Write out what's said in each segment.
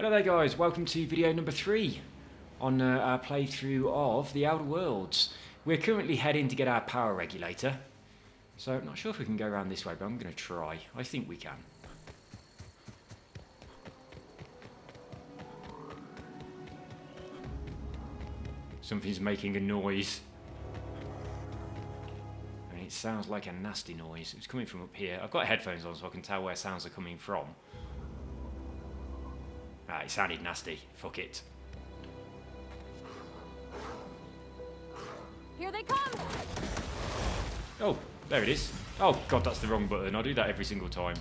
Hello there guys, welcome to video number 3 on our playthrough of The Outer Worlds. We're currently heading to get our power regulator, so I'm not sure if we can go around this way, but I'm going to try. I think we can. Something's making a noise. And it sounds like a nasty noise. It's coming from up here. I've got headphones on so I can tell where sounds are coming from. Ah, it sounded nasty. Fuck it. Here they come! Oh, there it is. Oh god, that's the wrong button. I do that every single time.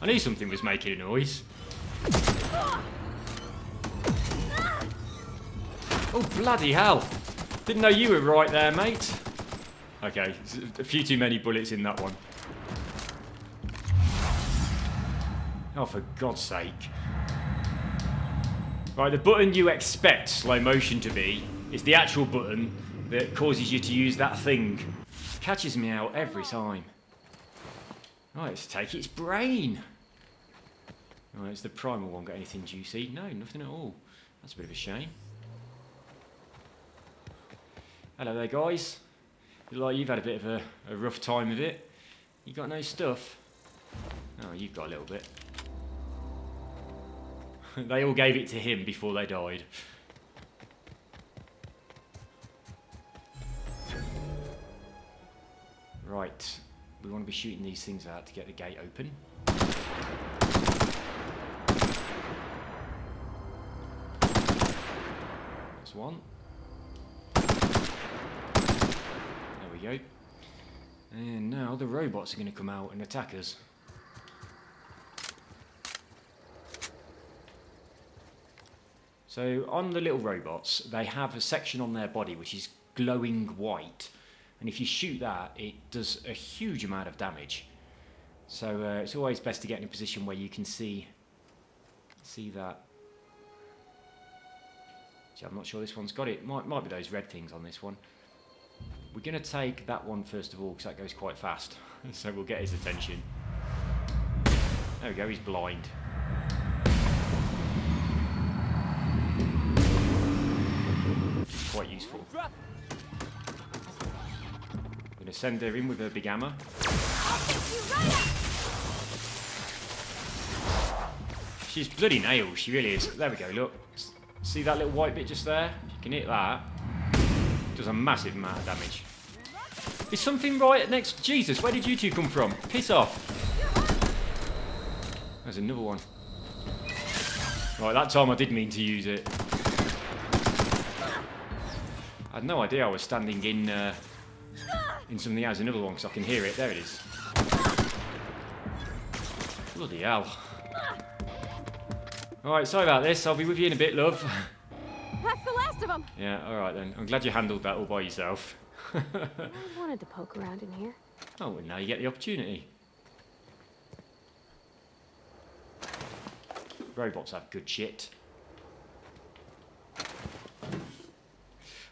I knew something was making a noise. Oh, bloody hell. Didn't know you were right there, mate. Okay, a few too many bullets in that one. Oh, for God's sake. Right, the button you expect slow motion to be is the actual button that causes you to use that thing. Catches me out every time. Right, let's take its brain. Right, it's the primal one. Got anything juicy? No, nothing at all. That's a bit of a shame. Hello there, guys. Look like you've had a bit of a rough time of it. You got no stuff? Oh, you've got a little bit. They all gave it to him before they died. Right, we want to be shooting these things out to get the gate open. That's one. There we go. And now the robots are going to come out and attack us. So on the little robots, they have a section on their body which is glowing white. And if you shoot that, it does a huge amount of damage. So it's always best to get in a position where you can see that. See, I'm not sure this one's got it. Might be those red things on this one. We're going to take that one first of all because that goes quite fast. So we'll get his attention. There we go, he's blind. Quite useful. I'm going to send her in with her big hammer. She's bloody nails, she really is. There we go, look. See that little white bit just there? If you can hit that, it does a massive amount of damage. Is something right next? Jesus, where did you two come from? Piss off. There's another one. Right, that time I did mean to use it. I had no idea I was standing in something else. Another one, because I can hear it. There it is. Bloody hell. Alright, sorry about this. I'll be with you in a bit, love. That's the last of them! Yeah, alright then. I'm glad you handled that all by yourself. I wanted to poke around in here. Oh, well, now you get the opportunity. Robots have good shit.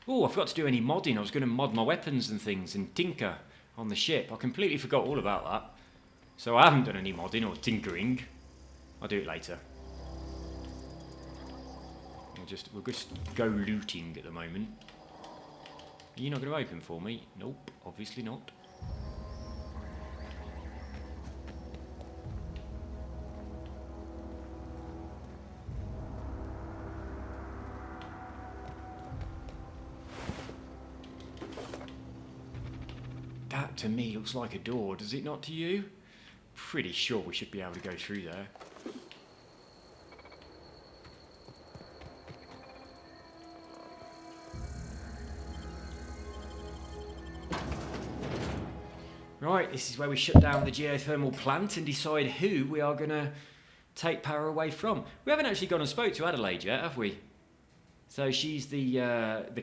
Oh, I forgot to do any modding. I was going to mod my weapons and things and tinker on the ship. I completely forgot all about that. So I haven't done any modding or tinkering. I'll do it later. We'll just go looting at the moment. Are you not going to open for me? Nope, obviously not. That to me looks like a door, does it not to you? Pretty sure we should be able to go through there. Right, this is where we shut down the geothermal plant and decide who we are going to take power away from. We haven't actually gone and spoke to Adelaide yet, have we? So she's the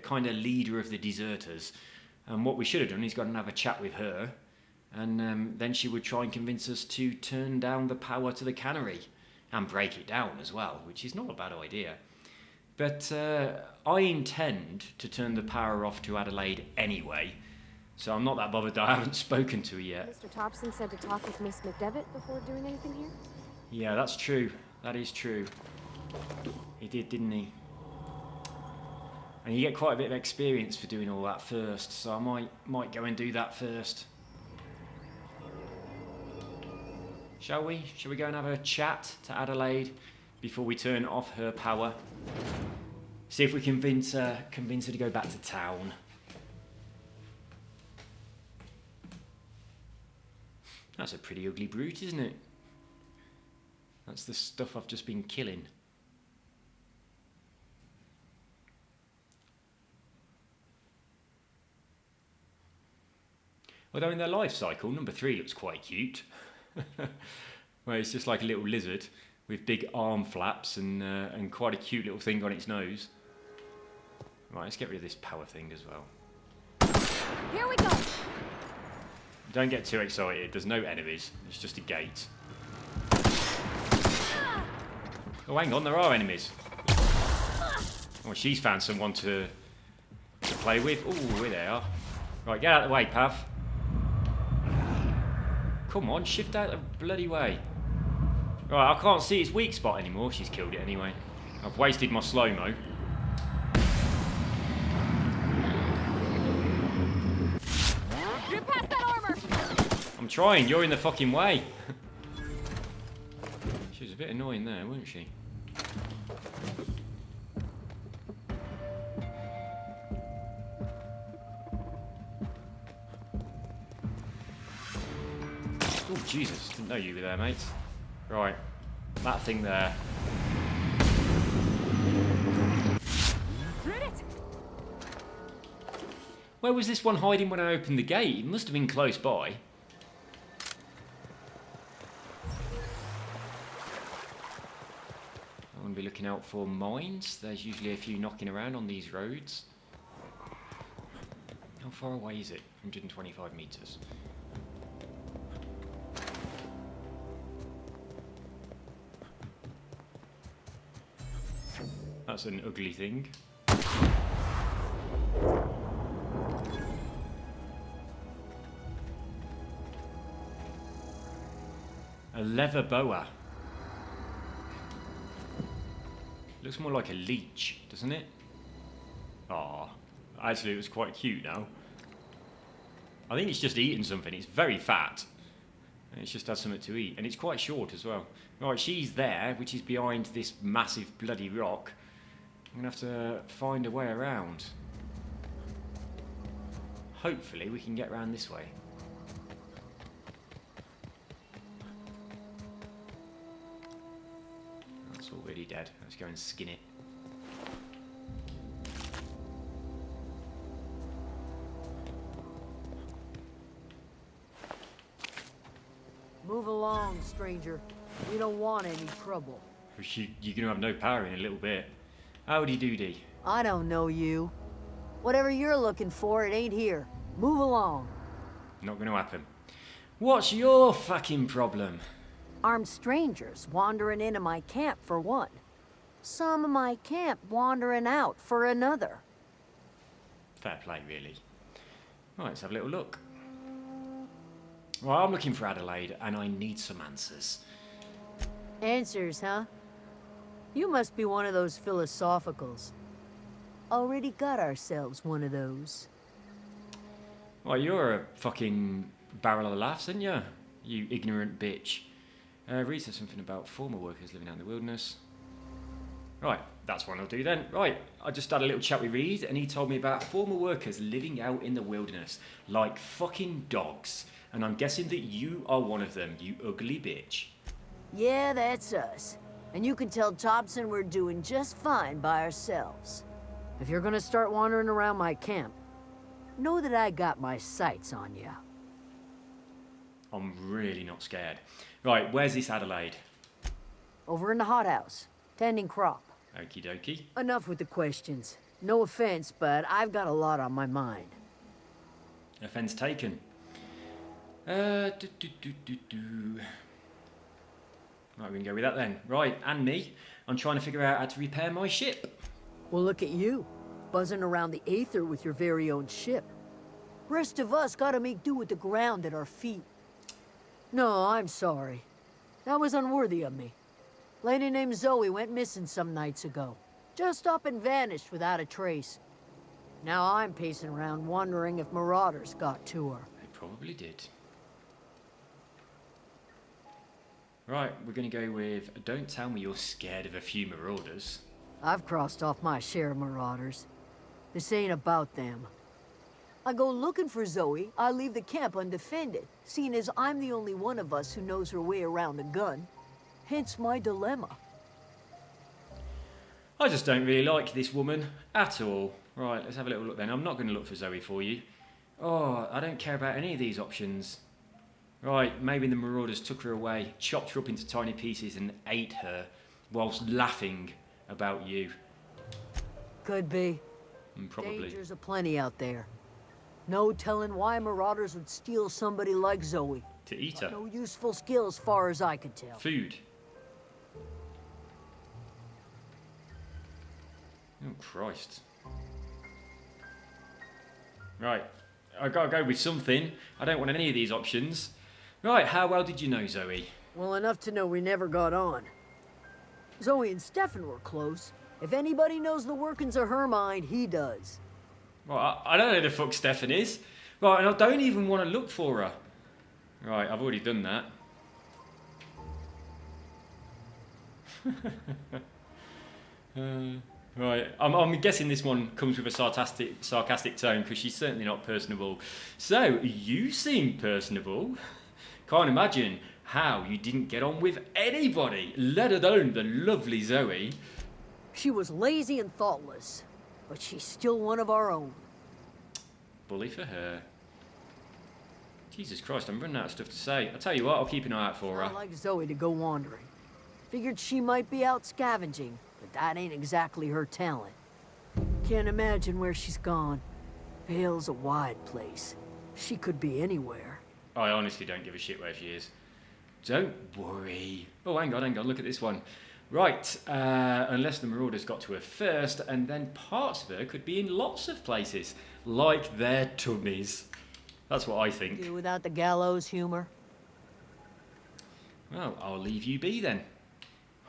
kind of leader of the deserters. And what we should have done is gone and have a chat with her. And then she would try and convince us to turn down the power to the cannery. And break it down as well, which is not a bad idea. But I intend to turn the power off to Adelaide anyway. So I'm not that bothered that I haven't spoken to her yet. Mr. Thompson said to talk with Miss McDevitt before doing anything here? Yeah, that's true. That is true. He did, didn't he? And you get quite a bit of experience for doing all that first, so I might go and do that first. Shall we? Shall we go and have a chat to Adelaide before we turn off her power? See if we convince her to go back to town. That's a pretty ugly brute, isn't it? That's the stuff I've just been killing. Although in their life cycle, number 3 looks quite cute. Well, it's just like a little lizard with big arm flaps and quite a cute little thing on its nose. Right, let's get rid of this power thing as well. Here we go! Don't get too excited, there's no enemies, it's just a gate. Oh, hang on, there are enemies. Oh, she's found someone to play with. Oh, here they are. Right, get out of the way, Pav. Come on, shift out of the bloody way. Right, I can't see its weak spot anymore. She's killed it anyway. I've wasted my slow-mo. Get past that armor! I'm trying, you're in the fucking way. She was a bit annoying there, wasn't she? Oh, Jesus, didn't know you were there, mate. Right, that thing there. Did it! Where was this one hiding when I opened the gate? It must have been close by. I'm going to be looking out for mines. There's usually a few knocking around on these roads. How far away is it? 125 metres. That's an ugly thing. A leather boa. Looks more like a leech, doesn't it? Ah, actually it was quite cute now. I think it's just eating something. It's very fat. And it's just had something to eat. And it's quite short as well. Right, she's there, which is behind this massive bloody rock. I'm going to have to find a way around. Hopefully we can get around this way. That's already dead. Let's go and skin it. Move along, stranger. We don't want any trouble. You're going to have no power in a little bit. Howdy doody. I don't know you. Whatever you're looking for, it ain't here. Move along. Not going to happen. What's your fucking problem? Armed strangers wandering into my camp for one. Some of my camp wandering out for another. Fair play, really. Right, let's have a little look. Right, I'm looking for Adelaide, and I need some answers. Answers, huh? You must be one of those philosophicals. Already got ourselves one of those. Well, you're a fucking barrel of laughs, aren't you? You ignorant bitch. Read says something about former workers living out in the wilderness. Right, that's what I'll do then. Right, I just had a little chat with Reed, and he told me about former workers living out in the wilderness, like fucking dogs. And I'm guessing that you are one of them, you ugly bitch. Yeah, that's us. And you can tell Thompson we're doing just fine by ourselves. If you're gonna start wandering around my camp, know that I got my sights on you. I'm really not scared. Right, where's this Adelaide? Over in the hothouse, tending crop. Okie dokie. Enough with the questions. No offense, but I've got a lot on my mind. Offence taken. Right, we can go with that then. Right, and me. I'm trying to figure out how to repair my ship. Well, look at you, buzzing around the aether with your very own ship. Rest of us gotta make do with the ground at our feet. No, I'm sorry. That was unworthy of me. Lady named Zoe went missing some nights ago. Just up and vanished without a trace. Now I'm pacing around wondering if marauders got to her. They probably did. Right, we're going to go with, don't tell me you're scared of a few marauders. I've crossed off my share of marauders. This ain't about them. I go looking for Zoe, I leave the camp undefended, seeing as I'm the only one of us who knows her way around a gun. Hence my dilemma. I just don't really like this woman at all. Right, let's have a little look then. I'm not going to look for Zoe for you. Oh, I don't care about any of these options. Right, maybe the marauders took her away, chopped her up into tiny pieces and ate her, whilst laughing about you. Could be. Probably. Dangers aplenty out there. No telling why marauders would steal somebody like Zoe. To eat her. No useful skill as far as I could tell. Food. Oh, Christ. Right, I gotta go with something. I don't want any of these options. Right, how well did you know Zoe? Well enough to know we never got on. Zoe and Stefan were close. If anybody knows the workings of her mind, he does. Well, I don't know who the fuck Stefan is. Right, and I don't even want to look for her. Right, I've already done that. Right, I'm guessing this one comes with a sarcastic tone because she's certainly not personable. So, you seem personable. Can't imagine how you didn't get on with anybody, let alone the lovely Zoe. She was lazy and thoughtless, but she's still one of our own. Bully for her. Jesus Christ, I'm running out of stuff to say. I'll tell you what, I'll keep an eye out for her. I like Zoe to go wandering. Figured she might be out scavenging, but that ain't exactly her talent. Can't imagine where she's gone. Vale's a wide place. She could be anywhere. I honestly don't give a shit where she is. Don't worry. Oh, hang on, look at this one. Right, unless the marauders got to her first, and then parts of her could be in lots of places, like their tummies. That's what I think. Do without the gallows humor? Well, I'll leave you be then.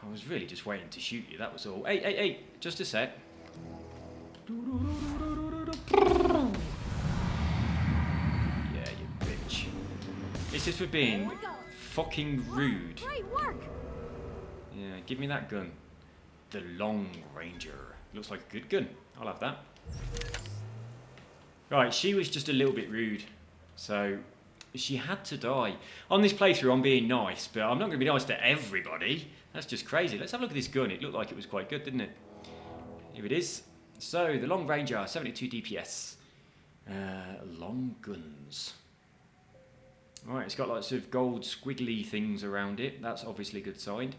I was really just waiting to shoot you, that was all. Hey, just a sec. Yeah, you bitch. This is for being fucking rude. Great work! Yeah, give me that gun. The Long Ranger. Looks like a good gun. I'll have that. Right, she was just a little bit rude. So, she had to die. On this playthrough, I'm being nice, but I'm not going to be nice to everybody. That's just crazy. Let's have a look at this gun. It looked like it was quite good, didn't it? Here it is. So, the Long Ranger, 72 DPS. Long guns. Alright, it's got lots of gold squiggly things around it. That's obviously a good sign.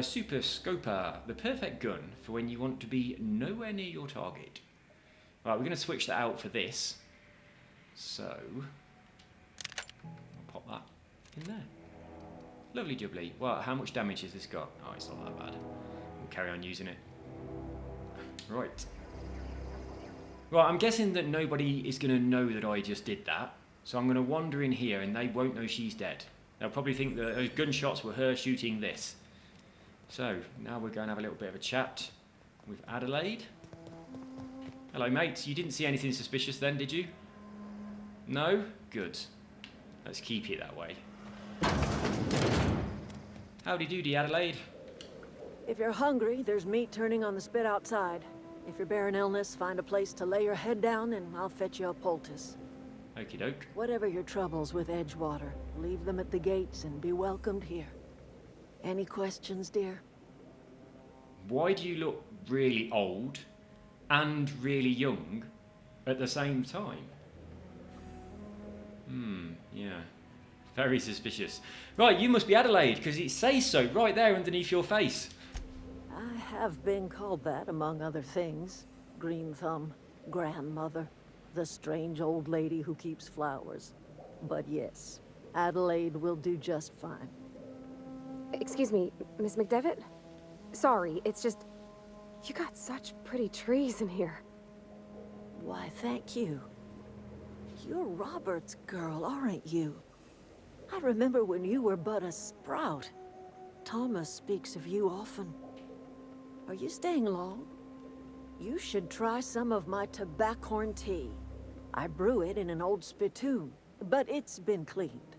Super Scoper, the perfect gun for when you want to be nowhere near your target. Right, we're going to switch that out for this. So, I'll pop that in there. Lovely jubbly. Well, how much damage has this got? Oh, it's not that bad. We'll carry on using it. Right. Right, I'm guessing that nobody is going to know that I just did that. So I'm going to wander in here and they won't know she's dead. They'll probably think that those gunshots were her shooting this. So, now we're going to have a little bit of a chat with Adelaide. Hello, mates. You didn't see anything suspicious then, did you? No? Good. Let's keep it that way. Howdy doody, Adelaide. If you're hungry, there's meat turning on the spit outside. If you're bearing illness, find a place to lay your head down and I'll fetch you a poultice. Okie doke. Whatever your troubles with Edgewater, leave them at the gates and be welcomed here. Any questions, dear? Why do you look really old and really young at the same time? Yeah. Very suspicious. Right, you must be Adelaide, because it says so right there underneath your face. I have been called that, among other things. Green Thumb, grandmother, the strange old lady who keeps flowers. But yes, Adelaide will do just fine. Excuse me, Miss McDevitt? Sorry, it's just... You got such pretty trees in here. Why, thank you. You're Robert's girl, aren't you? I remember when you were but a sprout. Thomas speaks of you often. Are you staying long? You should try some of my tobaccorn tea. I brew it in an old spittoon, but it's been cleaned.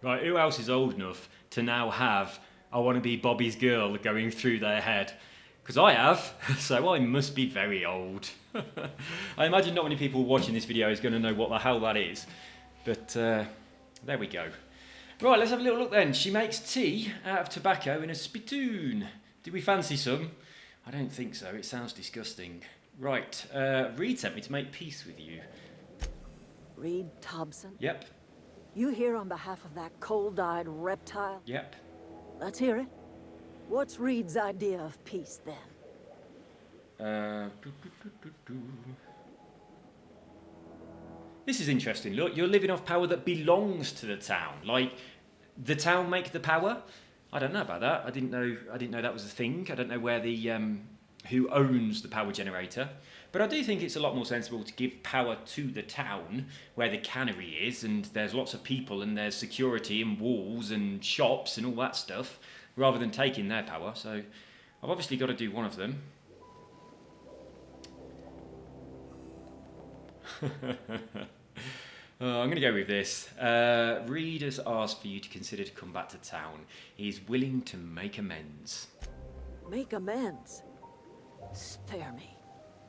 Right, who else is old enough to now have "I want to be Bobby's girl" going through their head? Because I have, so I must be very old. I imagine not many people watching this video is going to know what the hell that is. But there we go. Right, let's have a little look then. She makes tea out of tobacco in a spittoon. Do we fancy some? I don't think so. It sounds disgusting. Right, Reed sent me to make peace with you. Reed Thompson? Yep, You here on behalf of that cold-eyed reptile? yep. Let's hear it. What's Reed's idea of peace, then? This is interesting. Look, you're living off power that belongs to the town. Like, the town make the power? I don't know about that. I didn't know that was a thing. I don't know where the who owns the power generator. But I do think it's a lot more sensible to give power to the town where the cannery is, and there's lots of people and there's security and walls and shops and all that stuff, rather than taking their power. So I've obviously got to do one of them. I'm going to go with this. Reed has asked for you to consider to come back to town. He's willing to make amends. Make amends? Spare me.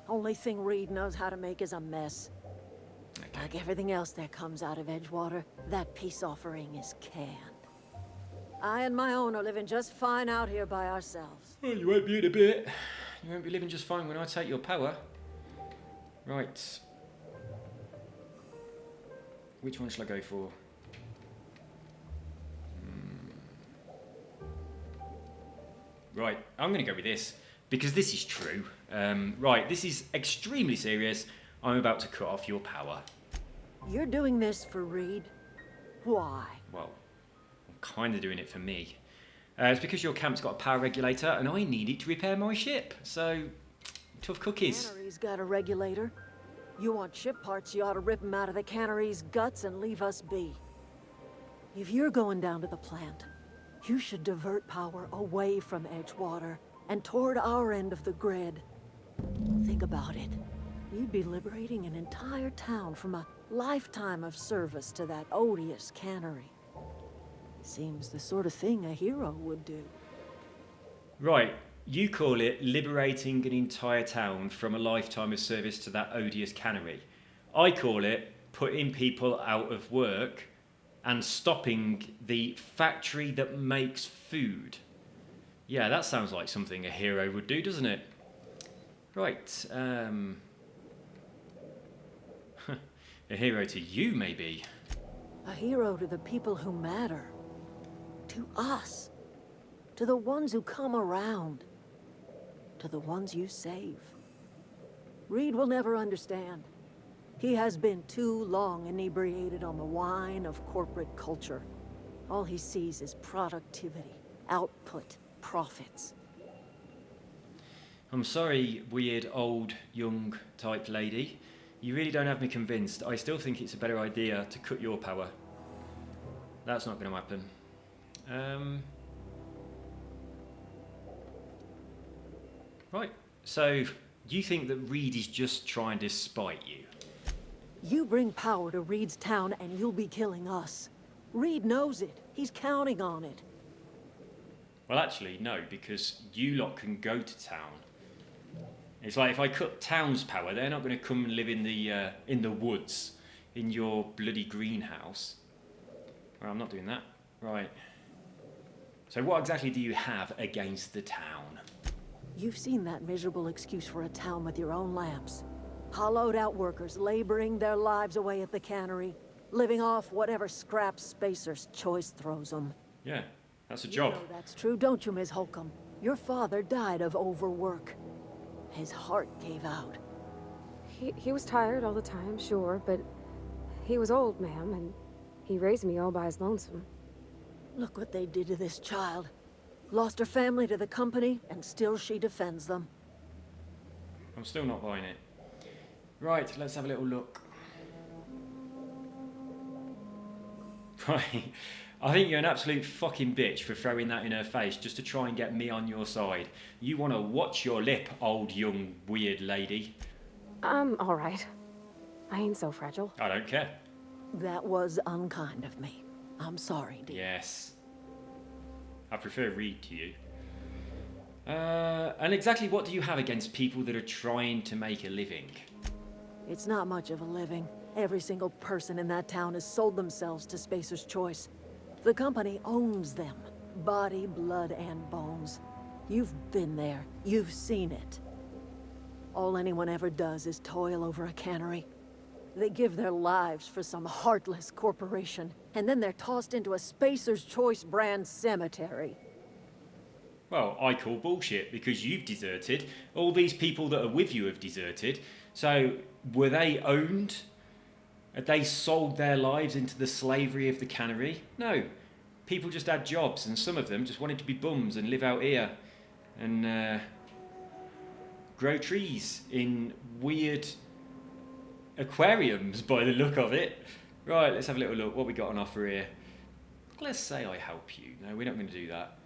Only thing Reed knows how to make is a mess. Okay. Like everything else that comes out of Edgewater, that peace offering is canned. I and my own are living just fine out here by ourselves. Well, you won't be in a bit. You won't be living just fine when I take your power. Right. Which one shall I go for? Right, I'm going to go with this, because this is true. Right, this is extremely serious. I'm about to cut off your power. You're doing this for Reed? Why? Well, I'm kind of doing it for me. It's because your camp's got a power regulator, and I need it to repair my ship. So, tough cookies. Cannery's got a regulator. You want ship parts, you ought to rip them out of the cannery's guts and leave us be. If you're going down to the plant, you should divert power away from Edgewater and toward our end of the grid. Think about it. You'd be liberating an entire town from a lifetime of service to that odious cannery. Seems the sort of thing a hero would do. Right, you call it liberating an entire town from a lifetime of service to that odious cannery. I call it putting people out of work and stopping the factory that makes food. Yeah, that sounds like something a hero would do, doesn't it? Right, a hero to you, maybe. A hero to the people who matter. To us. To the ones who come around. To the ones you save. Reed will never understand. He has been too long inebriated on the wine of corporate culture. All he sees is productivity, output, profits. I'm sorry, weird, old, young type lady. You really don't have me convinced. I still think it's a better idea to cut your power. That's not going to happen. Right, so you think that Reed is just trying to spite you? You bring power to Reed's town and you'll be killing us. Reed knows it. He's counting on it. Well, actually, no, because you lot can go to town. It's like if I cut town's power, they're not going to come and live in the woods, in your bloody greenhouse. Well, I'm not doing that. Right. So what exactly do you have against the town? You've seen that miserable excuse for a town with your own lamps. Hollowed out workers laboring their lives away at the cannery, living off whatever scrap Spacer's choice throws them. Yeah, that's a job. You know that's true, don't you, Ms. Holcomb? Your father died of overwork. His heart gave out. He was tired all the time, sure, but he was old, ma'am, and he raised me all by his lonesome. Look what they did to this child. Lost her family to the company, and still she defends them. I'm still not buying it. Right, let's have a little look. Right. I think you're an absolute fucking bitch for throwing that in her face just to try and get me on your side. You want to watch your lip, old young weird lady. I'm all right. I ain't so fragile. I don't care. That was unkind of me. I'm sorry, dear. Yes. I prefer Reed to you. And exactly what do you have against people that are trying to make a living? It's not much of a living. Every single person in that town has sold themselves to Spacer's Choice. The company owns them. Body, blood, and bones. You've been there. You've seen it. All anyone ever does is toil over a cannery. They give their lives for some heartless corporation, and then they're tossed into a Spacer's Choice brand cemetery. Well, I call bullshit because you've deserted. All these people that are with you have deserted. So, were they owned? Had they sold their lives into the slavery of the cannery? No. People just had jobs, and some of them just wanted to be bums and live out here and grow trees in weird aquariums by the look of it. Right, let's have a little look. What we got on offer here? Let's say I help you. No, we're not going to do that.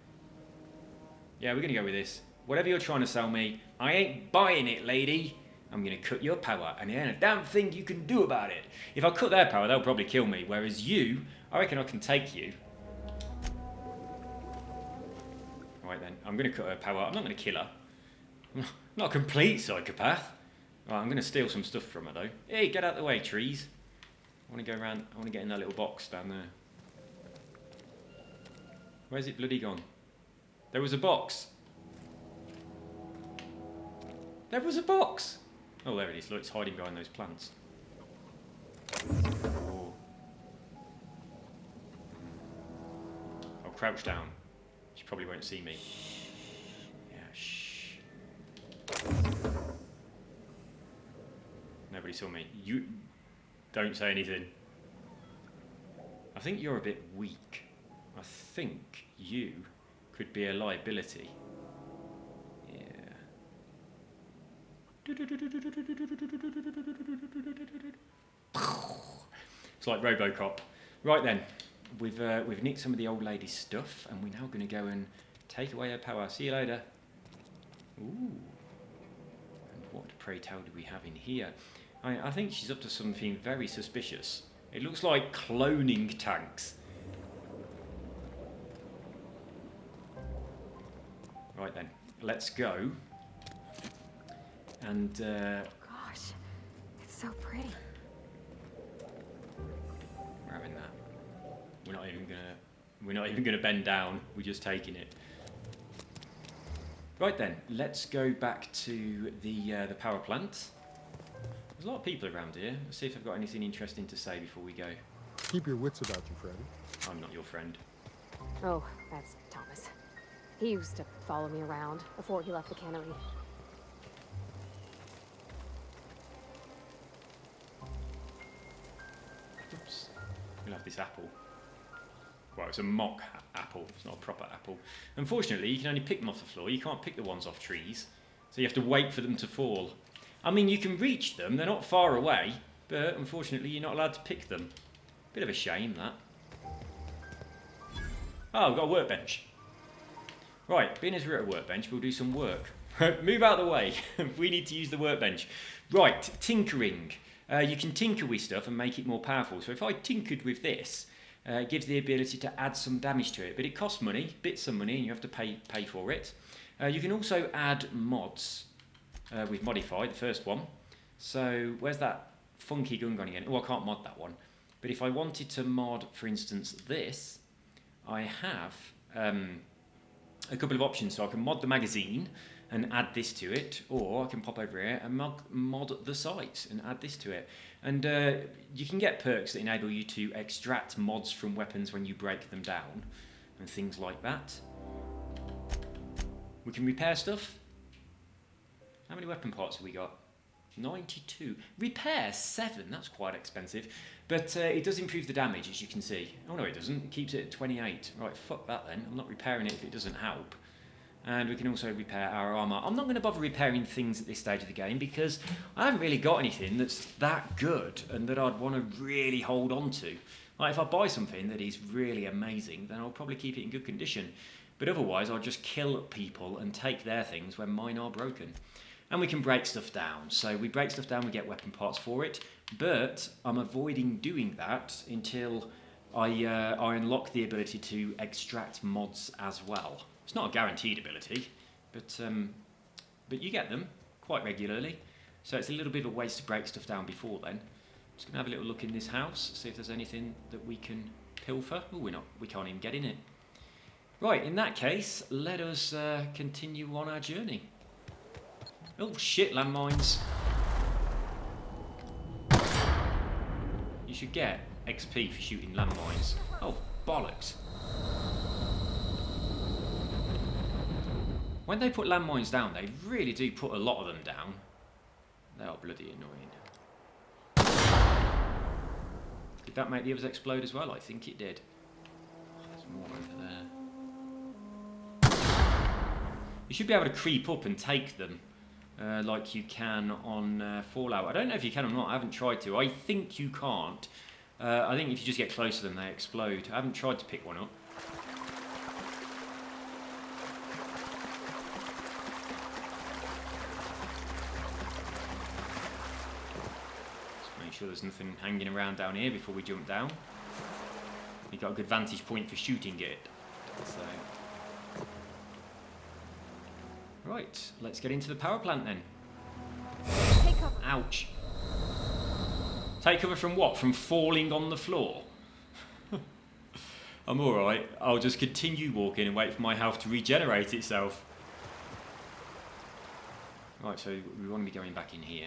Yeah, we're going to go with this. Whatever you're trying to sell me, I ain't buying it, lady. I'm going to cut your power, and there ain't a damn thing you can do about it. If I cut their power, they'll probably kill me, whereas you, I reckon I can take you. Right then, I'm going to cut her power. I'm not going to kill her. I'm not a complete psychopath. Right, I'm going to steal some stuff from her, though. Hey, get out of the way, trees. I want to go around. I want to get in that little box down there. Where's it bloody gone? There was a box. There was a box. Oh, there it is. Look, it's hiding behind those plants. Oh. I'll crouch down. She probably won't see me. Yeah, shh. Nobody saw me. You don't say anything. I think you're a bit weak. I think you could be a liability. Yeah. It's like RoboCop. Right then, we've nicked some of the old lady's stuff, and we're now going to go and take away her power. See you later. Ooh. And what, pray tell, do we have in here? I think she's up to something very suspicious. It looks like cloning tanks. Right then, let's go. And Gosh, it's so pretty. we're having that. We're not even gonna bend down. We're just taking it. Right then, let's go back to the power plant. There's a lot of people around here. Let's see if I've got anything interesting to say before we go. Keep your wits about you, Freddy. I'm not your friend. Oh, that's Thomas. He used to follow me around before he left the cannery. Oops. We'll have this apple. Well, it's a mock apple. It's not a proper apple. Unfortunately, you can only pick them off the floor. You can't pick the ones off trees. So you have to wait for them to fall. I mean, you can reach them. They're not far away. But unfortunately, you're not allowed to pick them. Bit of a shame, that. Oh, we've got a workbench. Right, being as we're at a workbench, we'll do some work. Move out of the way. We need to use the workbench. Right, tinkering. You can tinker with stuff and make it more powerful. So if I tinkered with this, it gives the ability to add some damage to it. But it costs money, bits of money, and you have to pay for it. You can also add mods. We've modified the first one. So where's that funky gun gone again? Oh, I can't mod that one. But if I wanted to mod, for instance, this, I have a couple of options. So I can mod the magazine and add this to it, or I can pop over here and mod the sights and add this to it. And you can get perks that enable you to extract mods from weapons when you break them down and things like that. We can repair stuff. How many weapon parts have we got? 92. Repair 7, that's quite expensive. But it does improve the damage, as you can see. Oh no, it doesn't. It keeps it at 28. Right, fuck that then. I'm not repairing it if it doesn't help. And we can also repair our armour. I'm not going to bother repairing things at this stage of the game because I haven't really got anything that's that good and that I'd want to really hold on to. Like if I buy something that is really amazing, then I'll probably keep it in good condition. But otherwise, I'll just kill people and take their things when mine are broken. And we can break stuff down. So we break stuff down, we get weapon parts for it. But I'm avoiding doing that until I unlock the ability to extract mods as well. It's not a guaranteed ability, but you get them quite regularly. So it's a little bit of a waste to break stuff down before then. Just going to have a little look in this house, see if there's anything that we can pilfer. Oh, we can't even get in it. Right, in that case, let us continue on our journey. Oh shit, landmines. You should get XP for shooting landmines. Oh, bollocks. When they put landmines down, they really do put a lot of them down. They are bloody annoying. Did that make the others explode as well? I think it did. Oh, there's more over there. You should be able to creep up and take them like you can on Fallout. I don't know if you can or not. I haven't tried to. I think you can't. I think if you just get close to them, they explode. I haven't tried to pick one up. Sure there's nothing hanging around down here before we jump down. We've got a good vantage point for shooting it. So. Right, let's get into the power plant then. Take cover. Ouch. Take cover from what? From falling on the floor? I'm alright. I'll just continue walking and wait for my health to regenerate itself. Right, so we want to be going back in here.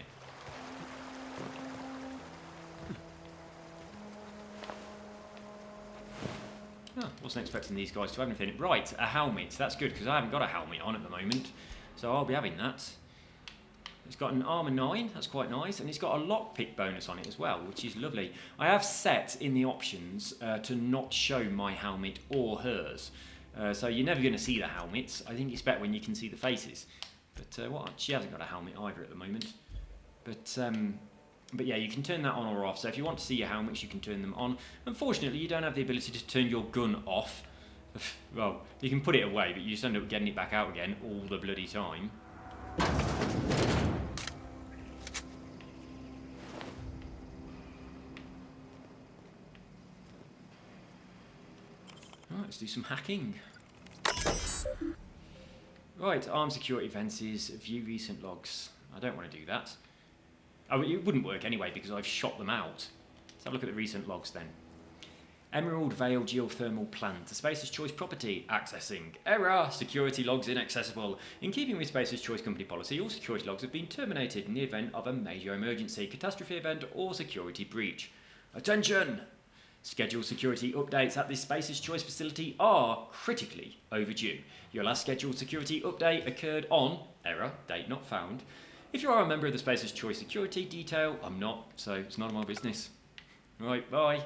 Oh, wasn't expecting these guys to have anything. Right, a helmet. That's good because I haven't got a helmet on at the moment. So I'll be having that. It's got an armour 9. That's quite nice. And it's got a lockpick bonus on it as well, which is lovely. I have set in the options to not show my helmet or hers. So you're never going to see the helmets. I think it's better when you can see the faces. But what? She hasn't got a helmet either at the moment. But yeah, you can turn that on or off. So if you want to see your helmets, you can turn them on. Unfortunately, you don't have the ability to turn your gun off. Well, you can put it away, but you just end up getting it back out again all the bloody time. Right, let's do some hacking. Right, armed security fences, view recent logs. I don't want to do that. Oh, it wouldn't work anyway because I've shot them out. Let's have a look at the recent logs then. Emerald Vale Geothermal Plant, a Spacer's Choice property, accessing. Error, security logs inaccessible. In keeping with Spacer's Choice company policy, all security logs have been terminated in the event of a major emergency, catastrophe event or security breach. Attention! Scheduled security updates at this Spacer's Choice facility are critically overdue. Your last scheduled security update occurred on, error, date not found. If you are a member of the Spacer's Choice security detail, I'm not, so it's none of my business. Right, bye.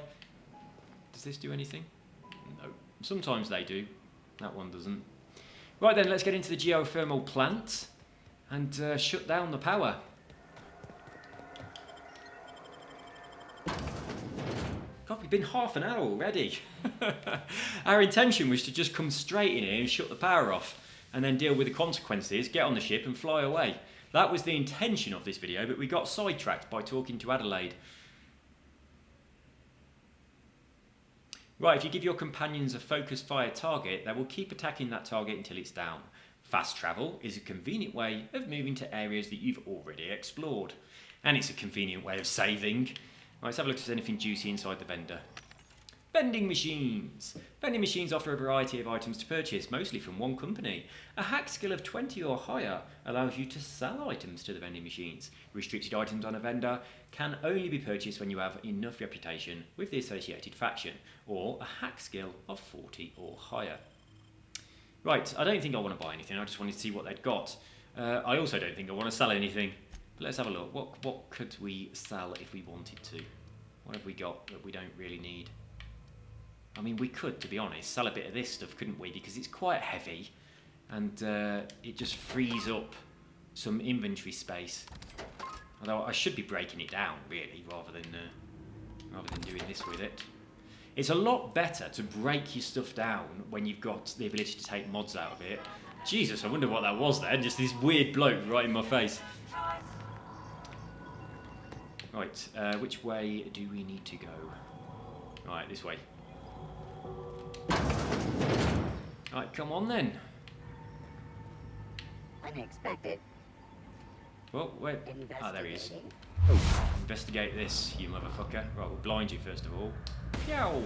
Does this do anything? No. Sometimes they do. That one doesn't. Right then, let's get into the geothermal plant and shut down the power. God, we've been half an hour already. Our intention was to just come straight in here and shut the power off and then deal with the consequences, get on the ship and fly away. That was the intention of this video, but we got sidetracked by talking to Adelaide. Right, if you give your companions a focused fire target, they will keep attacking that target until it's down. Fast travel is a convenient way of moving to areas that you've already explored. And it's a convenient way of saving. Right, let's have a look if there's anything juicy inside the vendor. Vending machines. Vending machines offer a variety of items to purchase, mostly from one company. A hack skill of 20 or higher allows you to sell items to the vending machines. Restricted items on a vendor can only be purchased when you have enough reputation with the associated faction, or a hack skill of 40 or higher. Right, I don't think I want to buy anything, I just wanted to see what they'd got. I also don't think I want to sell anything. But let's have a look. What could we sell if we wanted to? What have we got that we don't really need? I mean, we could, to be honest, sell a bit of this stuff, couldn't we? Because it's quite heavy. and it just frees up some inventory space. Although I should be breaking it down, really, rather than doing this with it. It's a lot better to break your stuff down when you've got the ability to take mods out of it. Jesus, I wonder what that was then. Just this weird bloke right in my face. Right, which way do we need to go? Right, this way. Right, come on then. Unexpected. Oh, wait. Ah, there he is. Investigate this, you motherfucker. Right, we'll blind you first of all. Yow!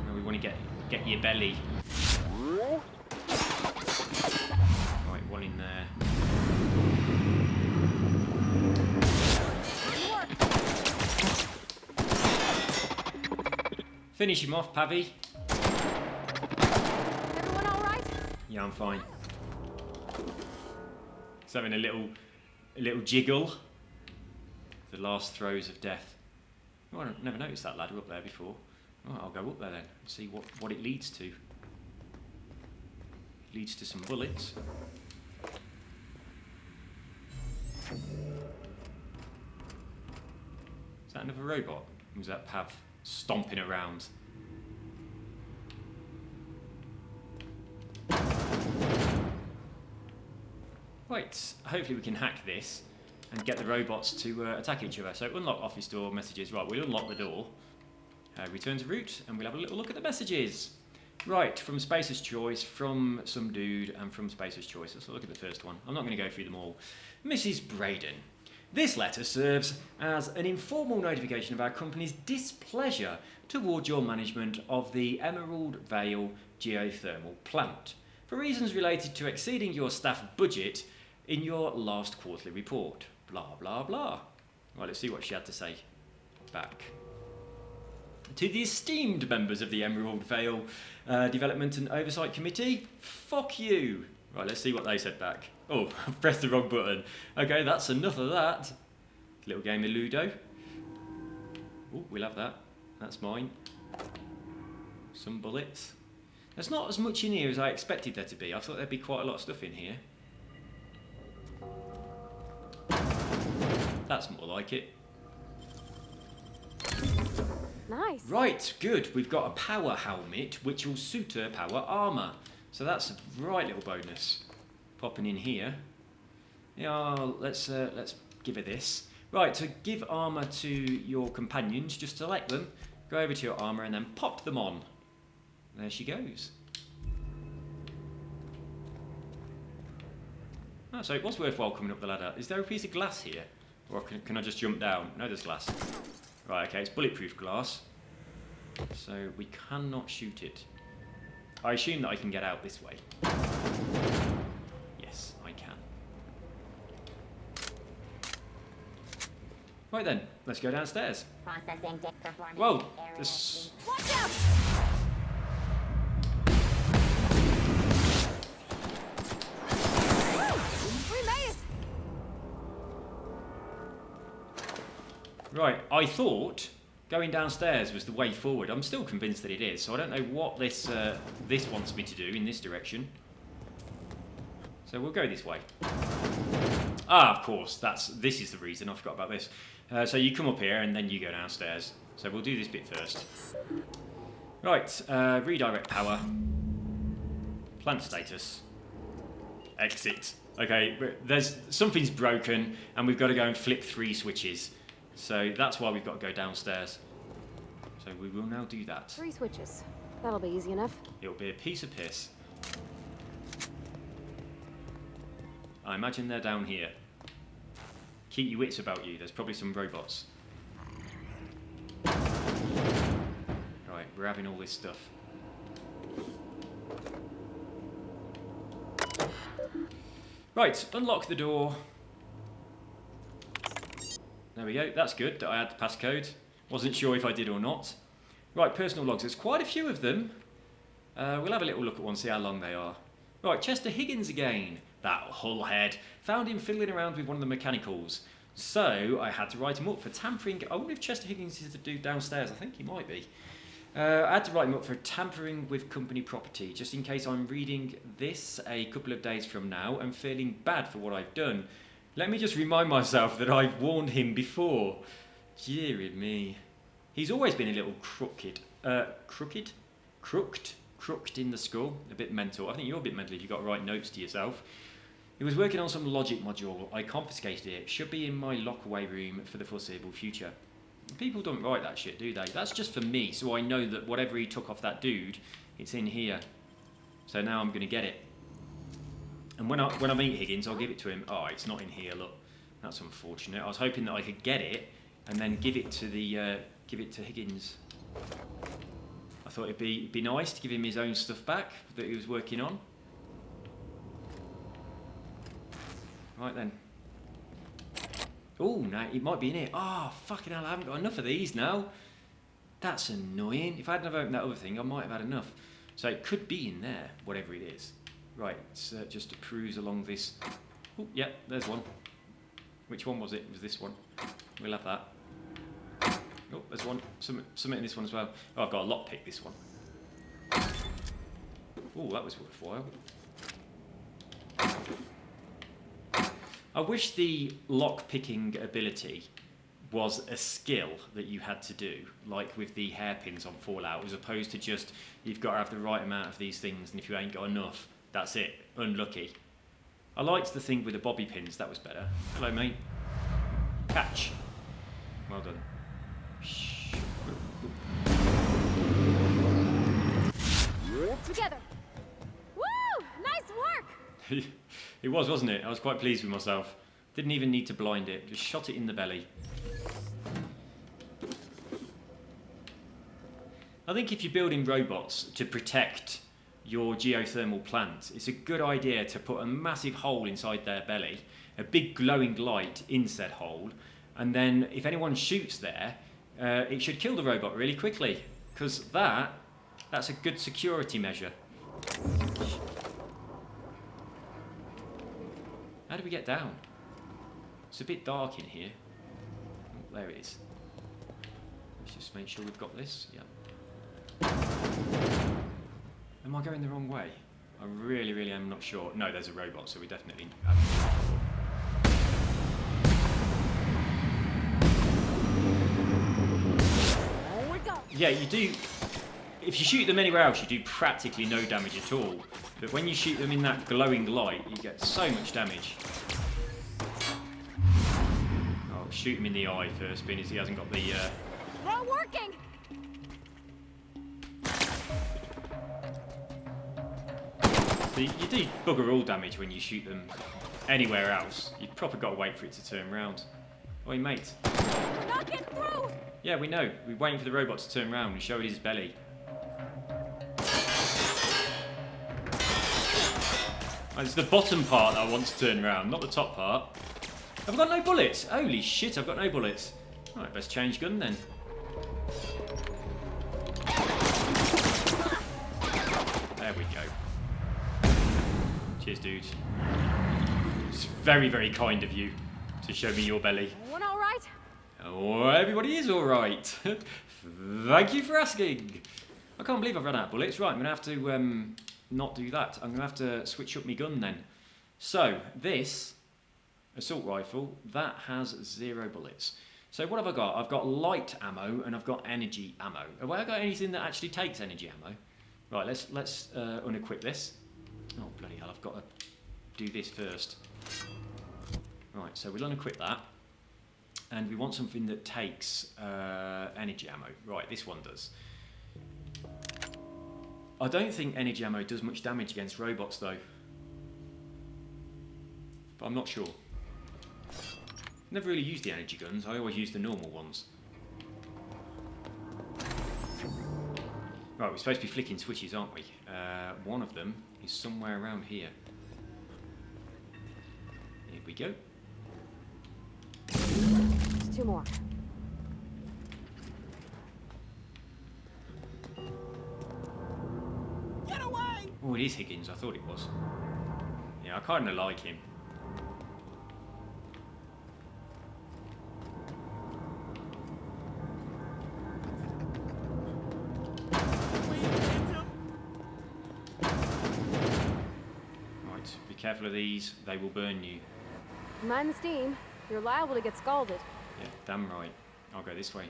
Now we want to get your belly. Right, one in there. Finish him off, Pavi. Everyone all right? Yeah, I'm fine. He's having a little jiggle. The last throes of death. Oh, I've never noticed that ladder up there before. Oh, I'll go up there then and see what it leads to. It leads to some bullets. Is that another robot? Or was that Pav stomping around? Right, hopefully we can hack this and get the robots to attack each other. So unlock office door messages. Right, we'll unlock the door. Return to route and we'll have a little look at the messages. Right, from Spacer's Choice, from some dude, and from Spacer's Choice. Let's look at the first one. I'm not going to go through them all. Mrs. Braden. This letter serves as an informal notification of our company's displeasure towards your management of the Emerald Vale geothermal plant for reasons related to exceeding your staff budget in your last quarterly report. Blah, blah, blah. Right, let's see what she had to say back. To the esteemed members of the Emerald Vale Development and Oversight Committee, fuck you. Right, let's see what they said back. Oh, I've pressed the wrong button. Okay, that's enough of that. Little game of Ludo. Oh, we'll have that. That's mine. Some bullets. There's not as much in here as I expected there to be. I thought there'd be quite a lot of stuff in here. That's more like it. Nice. Right, good. We've got a power helmet, which will suit her power armour. So that's a right little bonus. Popping in here. Yeah, let's give her this. Right, to give armour to your companions, just select them, go over to your armour and then pop them on. There she goes. Oh, so it was worthwhile coming up the ladder. Is there a piece of glass here? Or can I just jump down? No, there's glass. Right, okay, it's bulletproof glass. So we cannot shoot it. I assume that I can get out this way. Yes, I can. Right then, let's go downstairs. Processing performance. Whoa, this... Watch out! We made it! Right, I thought going downstairs was the way forward. I'm still convinced that it is, so I don't know what this wants me to do in this direction. So we'll go this way. Ah, of course, this is the reason. I forgot about this. So you come up here and then you go downstairs. So we'll do this bit first. Right, redirect power. Plant status. Exit. Okay, something's broken and we've got to go and flip 3 switches. So that's why we've got to go downstairs. So we will now do that. 3 switches. That'll be easy enough. It'll be a piece of piss. I imagine they're down here. Keep your wits about you. There's probably some robots. Right, we're having all this stuff. Right, unlock the door. There we go, that's good that I had the passcode. Wasn't sure if I did or not. Right, personal logs, there's quite a few of them. We'll have a little look at one, see how long they are. Right, Chester Higgins again. That hull head. Found him fiddling around with one of the mechanicals. So, I had to write him up for tampering. I wonder if Chester Higgins is the dude downstairs. I think he might be. I had to write him up for tampering with company property, just in case I'm reading this a couple of days from now and feeling bad for what I've done. Let me just remind myself that I've warned him before. Deary me. He's always been a little crooked. Crooked in the skull. A bit mental. I think you're a bit mental if you've got to write notes to yourself. He was working on some logic module. I confiscated it. Should be in my lock-away room for the foreseeable future. People don't write that shit, do they? That's just for me, so I know that whatever he took off that dude, it's in here. So now I'm going to get it. And when I meet Higgins, I'll give it to him. Oh, it's not in here, look. That's unfortunate. I was hoping that I could get it and then give it to Higgins. I thought it'd be nice to give him his own stuff back that he was working on. Right then. Oh, no, it might be in here. Oh, fucking hell, I haven't got enough of these now. That's annoying. If I hadn't have opened that other thing, I might have had enough. So it could be in there, whatever it is. Right, let's just peruse along this. Oh, yeah, there's one. Which one was it? It was this one. We'll have that. Oh, there's one. Something in this one as well. Oh, I've got a lockpick this one. Oh, that was worthwhile. I wish the lock-picking ability was a skill that you had to do, like with the hairpins on Fallout, as opposed to just, you've got to have the right amount of these things, and if you ain't got enough, that's it. Unlucky. I liked the thing with the bobby pins, that was better. Hello, mate. Catch. Well done. Together. Woo! Nice work! It was, wasn't it? I was quite pleased with myself. Didn't even need to blind it. Just shot it in the belly. I think if you're building robots to protect your geothermal plant, it's a good idea to put a massive hole inside their belly, a big glowing light in said hole, and then if anyone shoots there, it should kill the robot really quickly, because that's a good security measure. How do we get down? It's a bit dark in here. Oh, there it is. Let's just make sure we've got this. Yep. Am I going the wrong way? I really am not sure. No, there's a robot, so we definitely have. There we go. Yeah, you do. If you shoot them anywhere else, you do practically no damage at all. But when you shoot them in that glowing light, you get so much damage. Oh, shoot him in the eye first, being as he hasn't got the. Not working. So you do bugger all damage when you shoot them anywhere else. You've probably got to wait for it to turn round. Oi, mate. We're not getting through. Yeah, we know. We're waiting for the robot to turn round and show it his belly. It's the bottom part that I want to turn around, not the top part. I've got no bullets. Holy shit, I've got no bullets. Right, best change gun then. There we go. Cheers, dude. It's very kind of you to show me your belly. Everyone all right? Oh, everybody is all right. Thank you for asking. I can't believe I've run out of bullets. Right, I'm going to have to not do that. I'm going to have to switch up my gun then. So, this assault rifle, that has 0 bullets. So what have I got? I've got light ammo and I've got energy ammo. Have I got anything that actually takes energy ammo? Right, let's unequip this. Oh, bloody hell, I've got to do this first. Right, so we'll unequip that. And we want something that takes energy ammo. Right, this one does. I don't think energy ammo does much damage against robots though. But I'm not sure. Never really used the energy guns, I always use the normal ones. Right, we're supposed to be flicking switches, aren't we? One of them is somewhere around here. Here we go. There's 2 more. Get away! Oh, it is Higgins, I thought it was. Yeah, I kind of like him. careful of these, they will burn you. Mind the steam. You're liable to get scalded. Yeah, damn right. I'll go this way.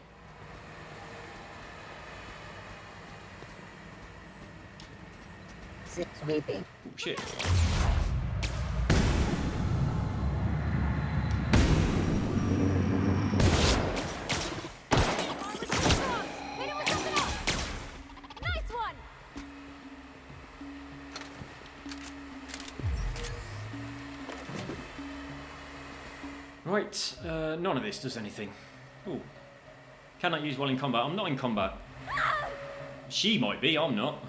Sweeping. Oh, shit. Nice one! Right, none of this does anything. Ooh. Cannot use while in combat. I'm not in combat. She might be, I'm not.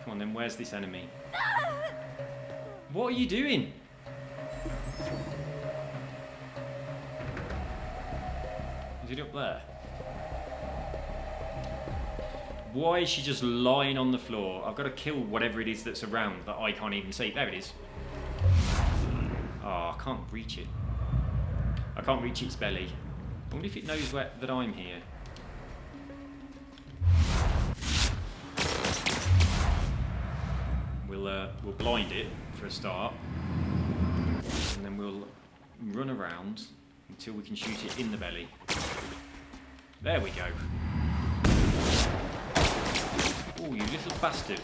Come on then, where's this enemy? What are you doing? Is it up there? Why is she just lying on the floor? I've got to kill whatever it is that's around that I can't even see. There it is. Oh, I can't reach it. I can't reach its belly. I wonder if it knows that I'm here. We'll blind it for a start, and then we'll run around until we can shoot it in the belly. There we go. Oh, you little bastard!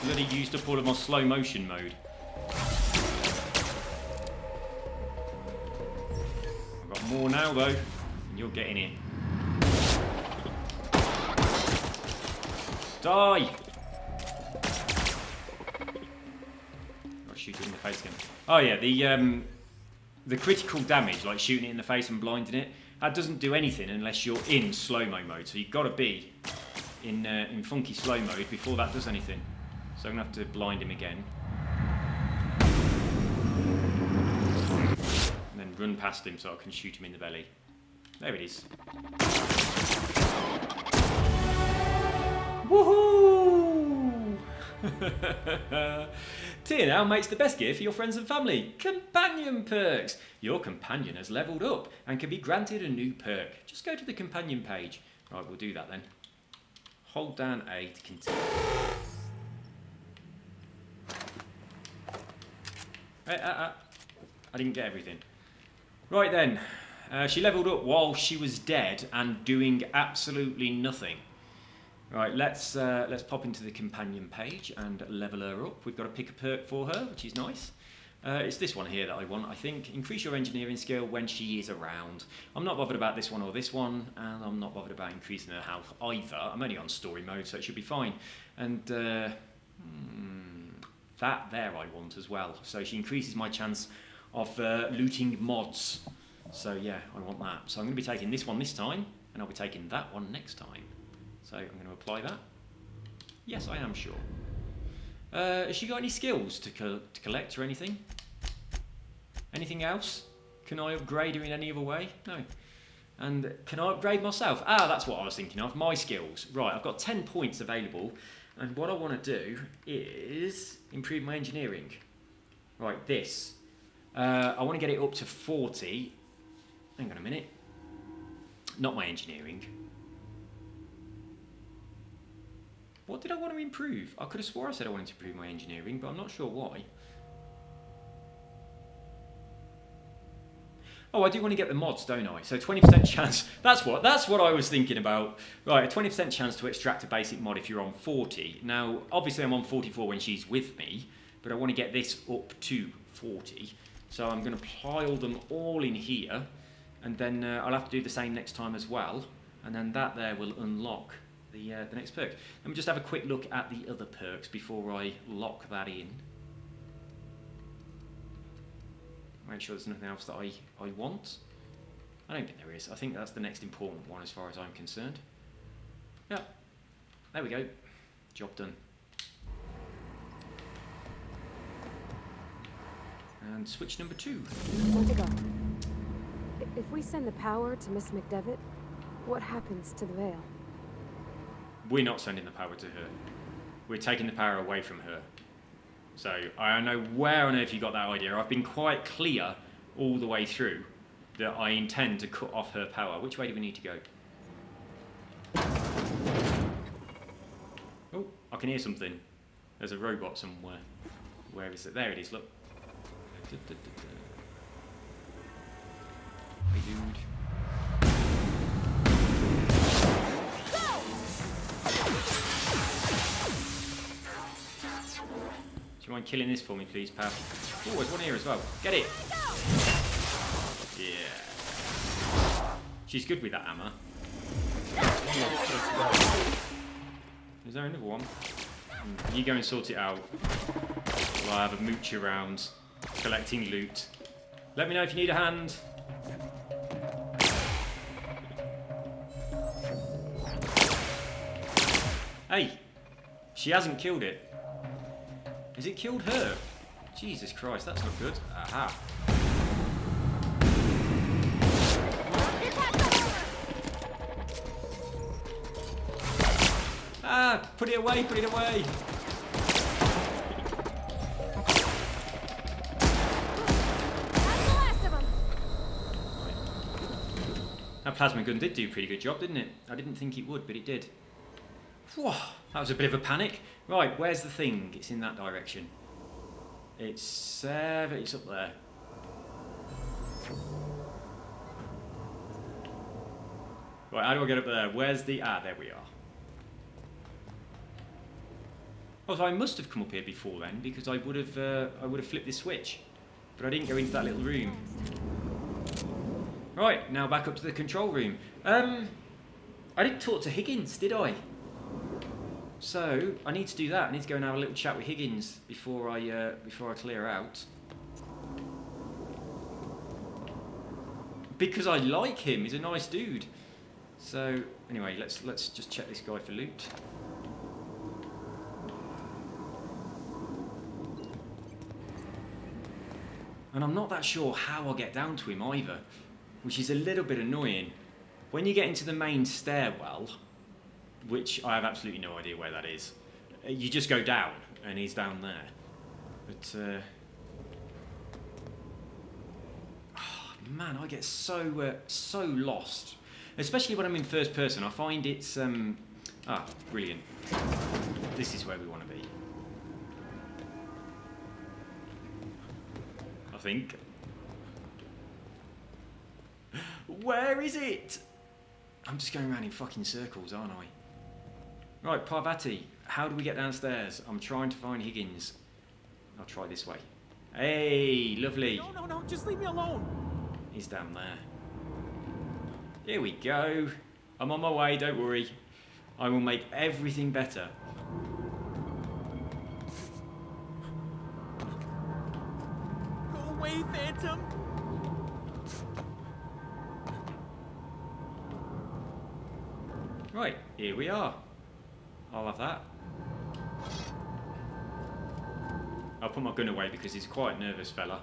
Bloody used up all of my slow motion mode. I've got more now though, and you're getting it. Die! Shoot it in the face again. Oh yeah, the critical damage, like shooting it in the face and blinding it, that doesn't do anything unless you're in slow-mo mode. So you've got to be in funky slow mode before that does anything. So I'm gonna have to blind him again, and then run past him so I can shoot him in the belly. There it is. Woohoo! Tier now makes the best gear for your friends and family. Companion perks. Your companion has leveled up and can be granted a new perk. Just go to the companion page. Right, we'll do that then. Hold down A to continue. I didn't get everything. Right then. She leveled up while she was dead and doing absolutely nothing. Right, let's pop into the companion page and level her up. We've got to pick a perk for her, which is nice. It's this one here that I want, I think. Increase your engineering skill when she is around. I'm not bothered about this one or this one, and I'm not bothered about increasing her health either. I'm only on story mode, so it should be fine. And that there I want as well. So she increases my chance of looting mods. So yeah, I want that. So I'm going to be taking this one this time, and I'll be taking that one next time. So I'm going to apply that. Yes, I am sure. Has she got any skills to collect or anything? Anything else? Can I upgrade her in any other way? No. And can I upgrade myself? Ah, that's what I was thinking of. My skills. Right, I've got 10 points available. And what I want to do is improve my engineering. Right, this. I want to get it up to 40. Hang on a minute. Not my engineering. What did I want to improve? I could have swore I said I wanted to improve my engineering, but I'm not sure why. Oh, I do want to get the mods, don't I? So 20% chance. That's what I was thinking about. Right, a 20% chance to extract a basic mod if you're on 40. Now, obviously I'm on 44 when she's with me, but I want to get this up to 40. So I'm going to pile them all in here, and then I'll have to do the same next time as well. And then that there will unlock the next perk. Let me just have a quick look at the other perks before I lock that in. Make sure there's nothing else that I want. I don't think there is. I think that's the next important one as far as I'm concerned. Yeah, there we go. Job done. And switch number 2. Where'd they go? If we send the power to Miss McDevitt, what happens to the veil? We're not sending the power to her. We're taking the power away from her. So I don't know where on earth you got that idea. I've been quite clear all the way through that I intend to cut off her power. Which way do we need to go? Oh, I can hear something. There's a robot somewhere. Where is it? There it is, look. Hey, dude. Do you mind killing this for me, please, pal? Oh, there's one here as well. Get it! Yeah. She's good with that hammer. Is there another one? You go and sort it out. While I have a mooch around collecting loot. Let me know if you need a hand. Hey, she hasn't killed it. Has it killed her? Jesus Christ, that's not good. Aha. Ah, put it away, put it away. That plasma gun did do a pretty good job, didn't it? I didn't think it would, but it did. Whew, that was a bit of a panic. Right, where's the thing? It's in that direction. It's up there. Right, how do I get up there? Where's the... Ah, there we are. Oh, so I must have come up here before then, because I would have flipped this switch. But I didn't go into that little room. Right, now back up to the control room. I didn't talk to Higgins, did I? So, I need to do that. I need to go and have a little chat with Higgins before I clear out. Because I like him, he's a nice dude. So, anyway, let's just check this guy for loot. And I'm not that sure how I'll get down to him either, which is a little bit annoying. When you get into the main stairwell, which I have absolutely no idea where that is, you just go down, and he's down there. But, oh, man, I get so lost. Especially when I'm in first person, I find it's, brilliant. This is where we want to be. I think. Where is it? I'm just going around in fucking circles, aren't I? Right, Parvati, how do we get downstairs? I'm trying to find Higgins. I'll try this way. Hey, lovely. No, just leave me alone. He's down there. Here we go. I'm on my way, don't worry. I will make everything better. Go away, Phantom. Right, here we are. I'll have that. I'll put my gun away because he's quite a nervous fella.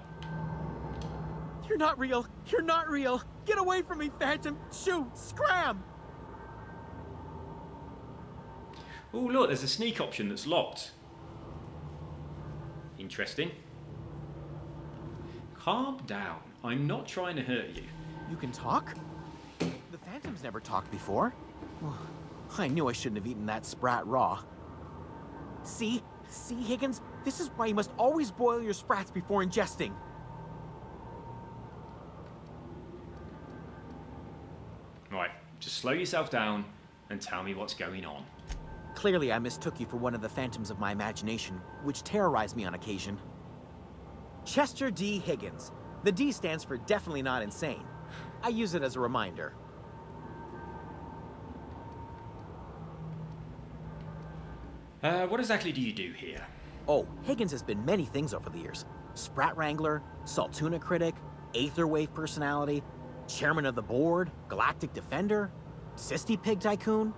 You're not real. You're not real. Get away from me, Phantom. Shoot. Scram. Oh, look, there's a sneak option that's locked. Interesting. Calm down. I'm not trying to hurt you. You can talk? The Phantom's never talked before. Well, I knew I shouldn't have eaten that sprat raw. See, Higgins? This is why you must always boil your sprats before ingesting. Right, just slow yourself down and tell me what's going on. Clearly, I mistook you for one of the phantoms of my imagination, which terrorized me on occasion. Chester D. Higgins. The D stands for definitely not insane. I use it as a reminder. What exactly do you do here? Oh, Higgins has been many things over the years. Sprat Wrangler, Saltuna Critic, Aetherwave Personality, Chairman of the Board, Galactic Defender, Sisty Pig Tycoon.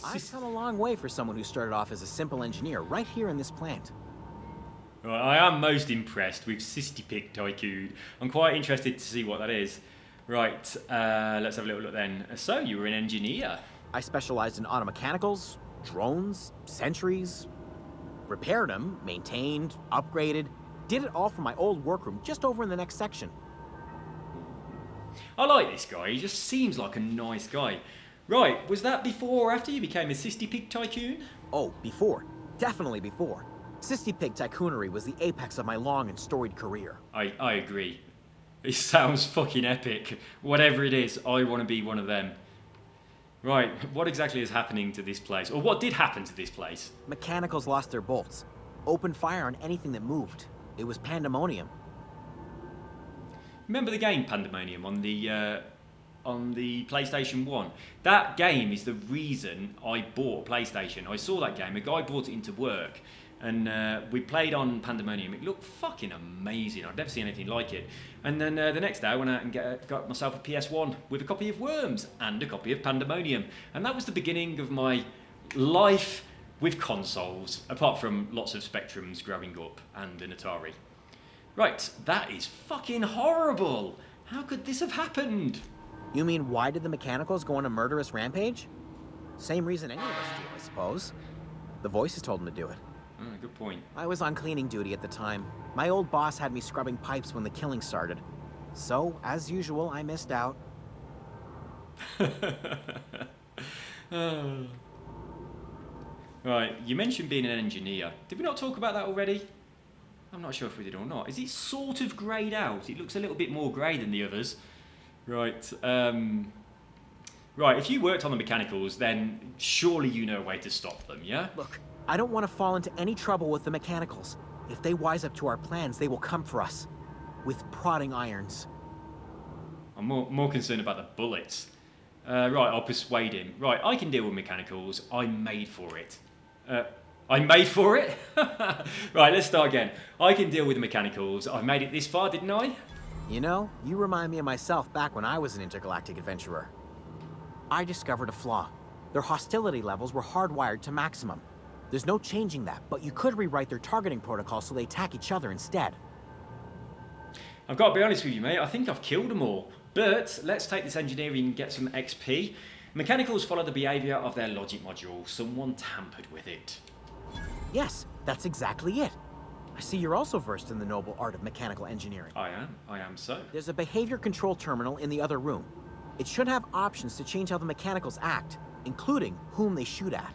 I've come a long way for someone who started off as a simple engineer right here in this plant. Right, I am most impressed with Sisty Pig Tycoon. I'm quite interested to see what that is. Right, let's have a little look then. So, you were an engineer. I specialized in automechanicals, drones, sentries, repaired them, maintained, upgraded, did it all from my old workroom just over in the next section. I like this guy, he just seems like a nice guy. Right, was that before or after you became a Sisty Pig Tycoon? Oh, before. Definitely before. Sissy Pig Tycoonery was the apex of my long and storied career. I agree. It sounds fucking epic. Whatever it is, I want to be one of them. Right, what exactly is happening to this place? Or what did happen to this place? Mechanicals lost their bolts. Opened fire on anything that moved. It was pandemonium. Remember the game Pandemonium on the PlayStation 1? That game is the reason I bought a PlayStation. I saw that game, a guy brought it into work, and we played on Pandemonium. It looked fucking amazing. I'd never seen anything like it. And then the next day I went out and got myself a PS1 with a copy of Worms and a copy of Pandemonium. And that was the beginning of my life with consoles, apart from lots of Spectrums growing up and an Atari. Right, that is fucking horrible. How could this have happened? You mean, why did the Mechanicals go on a murderous rampage? Same reason any of us do, I suppose. The voices told them to do it. Good point. I was on cleaning duty at the time. My old boss had me scrubbing pipes when the killing started. So, as usual, I missed out. Right, you mentioned being an engineer. Did we not talk about that already? I'm not sure if we did or not. Is it sort of greyed out? It looks a little bit more grey than the others. Right, right, if you worked on the mechanicals, then surely you know a way to stop them, yeah? Look, I don't want to fall into any trouble with the Mechanicals. If they wise up to our plans, they will come for us. With prodding irons. I'm more concerned about the bullets. Right, I'll persuade him. Right, I can deal with mechanicals. I'm made for it. I'm made for it? Right, let's start again. I can deal with the mechanicals. I've made it this far, didn't I? You know, you remind me of myself back when I was an intergalactic adventurer. I discovered a flaw. Their hostility levels were hardwired to maximum. There's no changing that, but you could rewrite their targeting protocol so they attack each other instead. I've got to be honest with you, mate. I think I've killed them all. But let's take this engineering and get some XP. Mechanicals follow the behaviour of their logic module. Someone tampered with it. Yes, that's exactly it. I see you're also versed in the noble art of mechanical engineering. I am so. There's a behavior control terminal in the other room. It should have options to change how the mechanicals act, including whom they shoot at.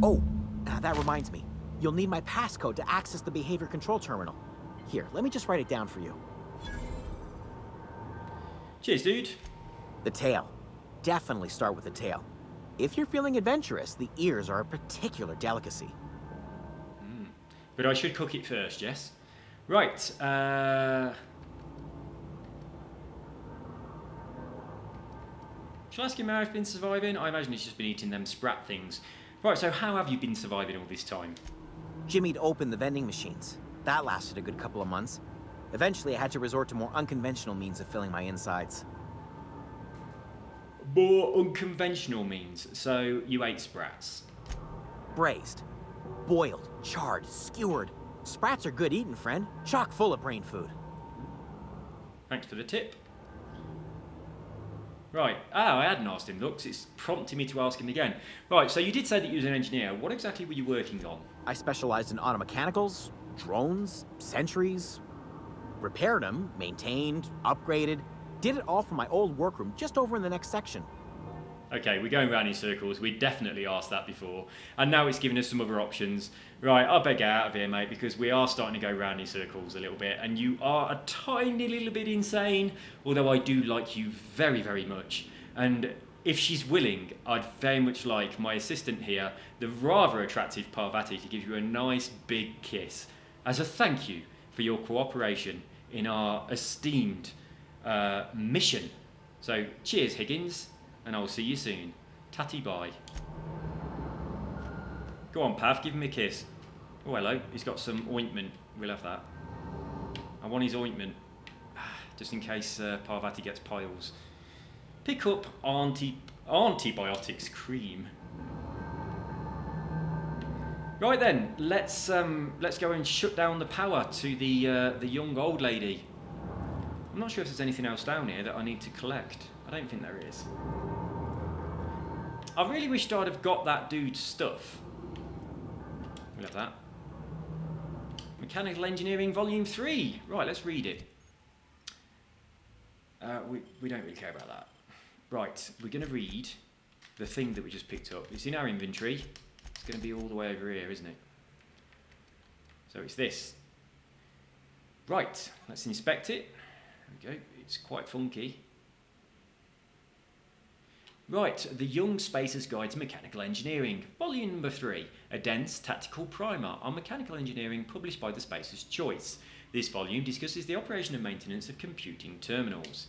Oh, that reminds me. You'll need my passcode to access the behavior control terminal. Here, let me just write it down for you. Cheers, dude. The tail. Definitely start with the tail. If you're feeling adventurous, the ears are a particular delicacy. But I should cook it first, yes? Right, shall I ask him how I've been surviving? I imagine he's just been eating them sprat things. Right, so how have you been surviving all this time? Jimmy'd opened the vending machines. That lasted a good couple of months. Eventually, I had to resort to more unconventional means of filling my insides. More unconventional means, so you ate sprats. Braised. Boiled, charred, skewered. Sprats are good eating, friend. Chock full of brain food. Thanks for the tip. Right, I hadn't asked him, look, 'cause it's prompting me to ask him again. Right, so you did say that you was an engineer. What exactly were you working on? I specialized in automechanicals, drones, sentries. Repaired them, maintained, upgraded. Did it all from my old workroom just over in the next section. Okay, we're going round in circles. We definitely asked that before. And now it's giving us some other options. Right, I'll beg out of here, mate, because we are starting to go round in circles a little bit. And you are a tiny little bit insane, although I do like you very, very much. And if she's willing, I'd very much like my assistant here, the rather attractive Parvati, to give you a nice big kiss as a thank you for your cooperation in our esteemed mission. So, cheers, Higgins. And I'll see you soon. Tatty bye. Go on, Pav, give him a kiss. Oh, hello. He's got some ointment. We'll have that. I want his ointment. Just in case Parvati gets piles. Pick up antibiotics cream. Right then, let's go and shut down the power to the young old lady. I'm not sure if there's anything else down here that I need to collect. I don't think there is. I really wished I'd have got that dude's stuff. We'll have that. Mechanical Engineering Volume 3. Right, let's read it. We don't really care about that. Right, we're going to read the thing that we just picked up. It's in our inventory. Let's going to be all the way over here, isn't it? So it's this. Right, let's inspect it. There we go. It's quite funky. Right, The Young Spacer's Guide to Mechanical Engineering, Volume Number 3, a dense tactical primer on mechanical engineering published by the Spacer's Choice. This volume discusses the operation and maintenance of computing terminals.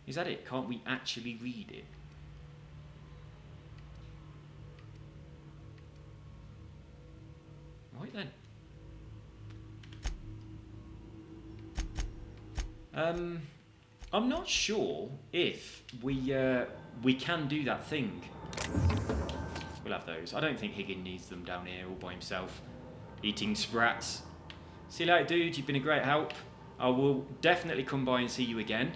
Is that it? Can't we actually read it? Right then. I'm not sure if we can do that thing. We'll have those. I don't think Higgin needs them down here all by himself. Eating sprats. See you later, dude. You've been a great help. I will definitely come by and see you again.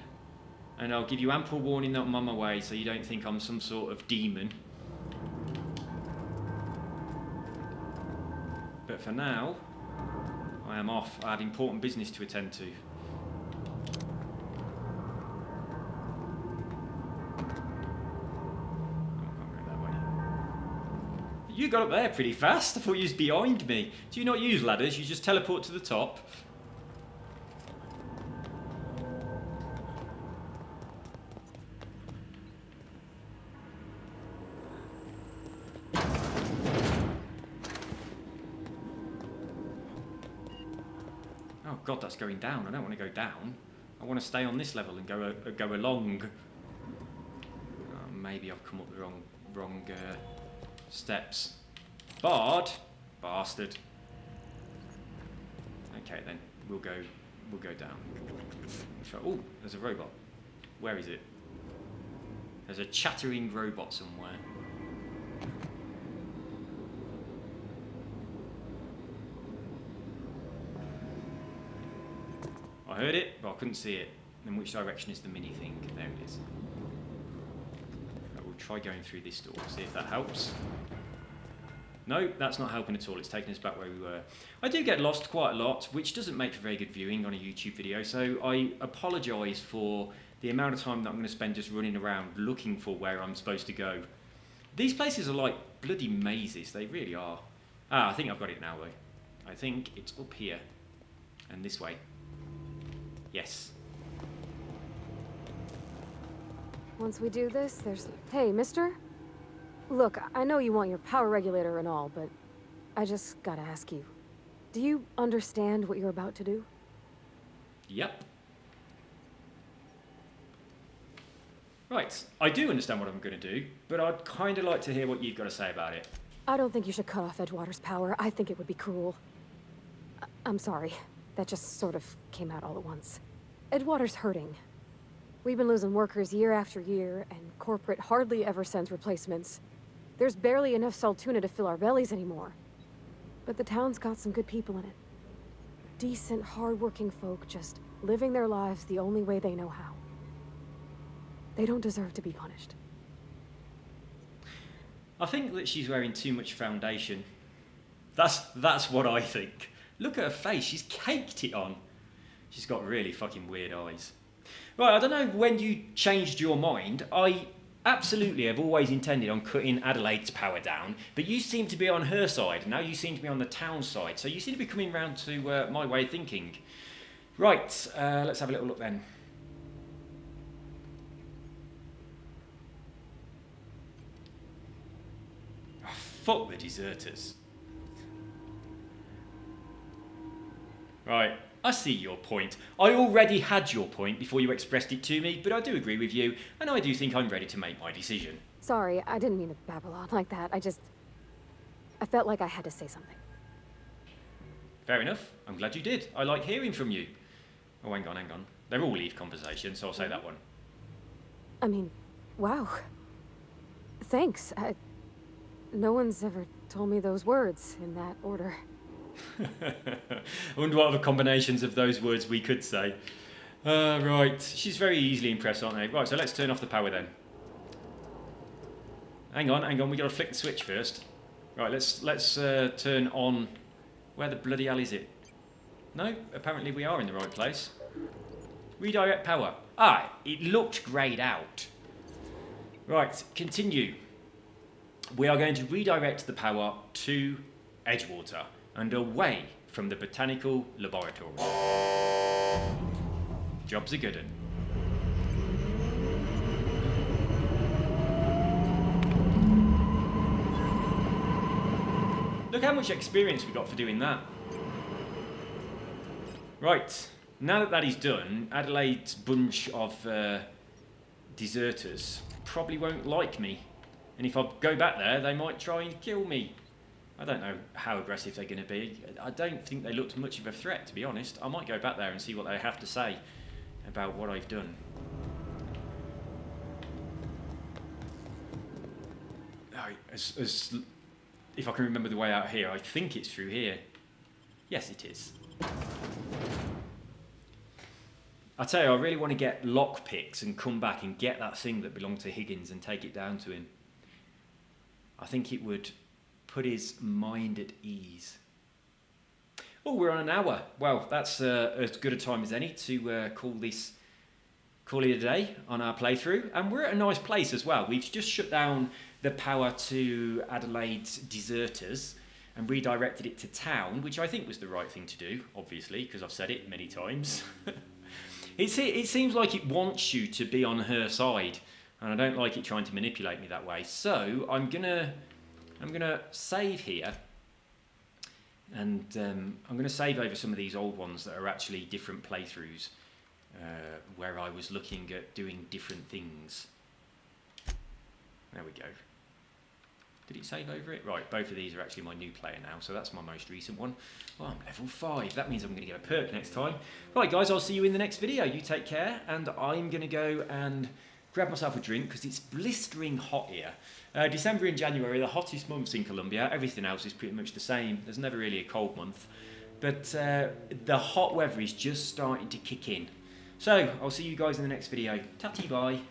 And I'll give you ample warning that I'm on my way so you don't think I'm some sort of demon. But for now, I am off. I have important business to attend to. You got up there pretty fast. I thought you was behind me. Do you not use ladders? You just teleport to the top? Oh god, that's going down. I don't want to go down. I want to stay on this level and go along. Maybe I've come up the wrong steps. Bastard. Okay then, we'll go down. Oh, there's a robot. Where is it? There's a chattering robot somewhere. I heard it, but I couldn't see it. In which direction is the mini thing? There it is. We'll try going through this door, see if that helps. No, that's not helping at all. It's taking us back where we were. I do get lost quite a lot, which doesn't make for very good viewing on a YouTube video, so I apologise for the amount of time that I'm going to spend just running around looking for where I'm supposed to go. These places are like bloody mazes, they really are. I think I've got it now though. I think it's up here and this way. Yes. Once we do this, there's... Hey, mister? Look, I know you want your power regulator and all, but I just gotta ask you. Do you understand what you're about to do? Yep. Right, I do understand what I'm going to do, but I'd kind of like to hear what you've got to say about it. I don't think you should cut off Edgewater's power. I think it would be cruel. I'm sorry. That just sort of came out all at once. Edgewater's hurting. We've been losing workers year after year, and corporate hardly ever sends replacements. There's barely enough Saltuna to fill our bellies anymore. But the town's got some good people in it. Decent, hard-working folk just living their lives the only way they know how. They don't deserve to be punished. I think that she's wearing too much foundation. That's what I think. Look at her face, she's caked it on. She's got really fucking weird eyes. Right, I don't know when you changed your mind. I absolutely have always intended on cutting Adelaide's power down, but you seem to be on her side. Now you seem to be on the town side, so you seem to be coming round to my way of thinking. Right, let's have a little look then. Oh, fuck the deserters. Right, I see your point. I already had your point before you expressed it to me, but I do agree with you, and I do think I'm ready to make my decision. Sorry, I didn't mean to babble on like that. I felt like I had to say something. Fair enough. I'm glad you did. I like hearing from you. Oh, hang on. They're all leave conversations, so I'll say that one. I mean, wow. Thanks. No one's ever told me those words in that order. I wonder what other combinations of those words we could say. Right, she's very easily impressed, aren't they? Right, so let's turn off the power then. Hang on, we gotta flick the switch first. Right, let's turn on... Where the bloody hell is it? No, apparently we are in the right place. Redirect power. It looked greyed out. Right, continue. we are going to redirect the power to Edgewater and away from the Botanical Laboratory. Job's a good one. Look how much experience we got for doing that. Right, now that that is done, Adelaide's bunch of deserters probably won't like me. And if I go back there, they might try and kill me. I don't know how aggressive they're going to be. I don't think they looked much of a threat, to be honest. I might go back there and see what they have to say about what I've done. If I can remember the way out here, I think it's through here. Yes, it is. I tell you, I really want to get lockpicks and come back and get that thing that belonged to Higgins and take it down to him. I think it would put his mind at ease. Oh, we're on an hour. Well, that's as good a time as any to call it a day on our playthrough. And we're at a nice place as well. We've just shut down the power to Adelaide's deserters and redirected it to town, which I think was the right thing to do, obviously, because I've said it many times. It seems like it wants you to be on her side, and I don't like it trying to manipulate me that way. So I'm gonna save here, and I'm gonna save over some of these old ones that are actually different playthroughs, where I was looking at doing different things. There we go. Did it save over it? Right, both of these are actually my new player now, so that's my most recent one. Well, I'm level 5. That means I'm going to get a perk next time. Right, guys, I'll see you in the next video. You take care, and I'm going to go and grab myself a drink because it's blistering hot here. December and January, the hottest months in Colombia. Everything else is pretty much the same. There's never really a cold month. But the hot weather is just starting to kick in. So, I'll see you guys in the next video. Tatty bye.